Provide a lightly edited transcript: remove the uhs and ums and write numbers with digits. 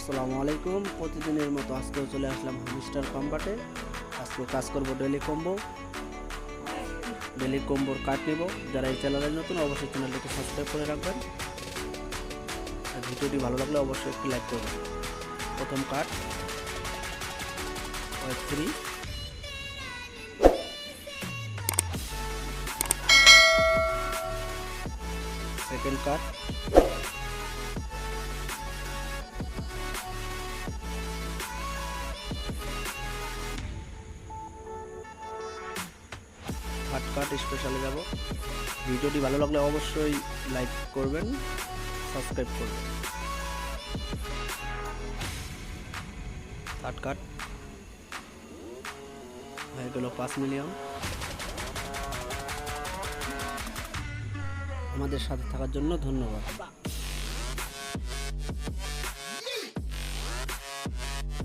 আসসালামু আলাইকুম। প্রতিদিনের মতো আজকেও চলে আসলাম হামিস্টার কম্বাটে। আজকে কাজ করব ডেলি কম্বোর কার্ড নেব। যারা এই চ্যানেলে নতুন অবশ্যই চ্যানেলটিকে সাবস্ক্রাইব করে রাখবেন, আর ভিডিওটি ভালো লাগলে অবশ্যই একটি লাইক করবেন। প্রথম card Y3, second card third card স্পেশালে যাব। ভিডিওটি ভালো লাগলে অবশ্যই লাইক করবেন, সাবস্ক্রাইব করবেন। থার্ড কার্ড হয়ে গেল 5 মিলিয়ন। আমাদের সাথে থাকার জন্য ধন্যবাদ।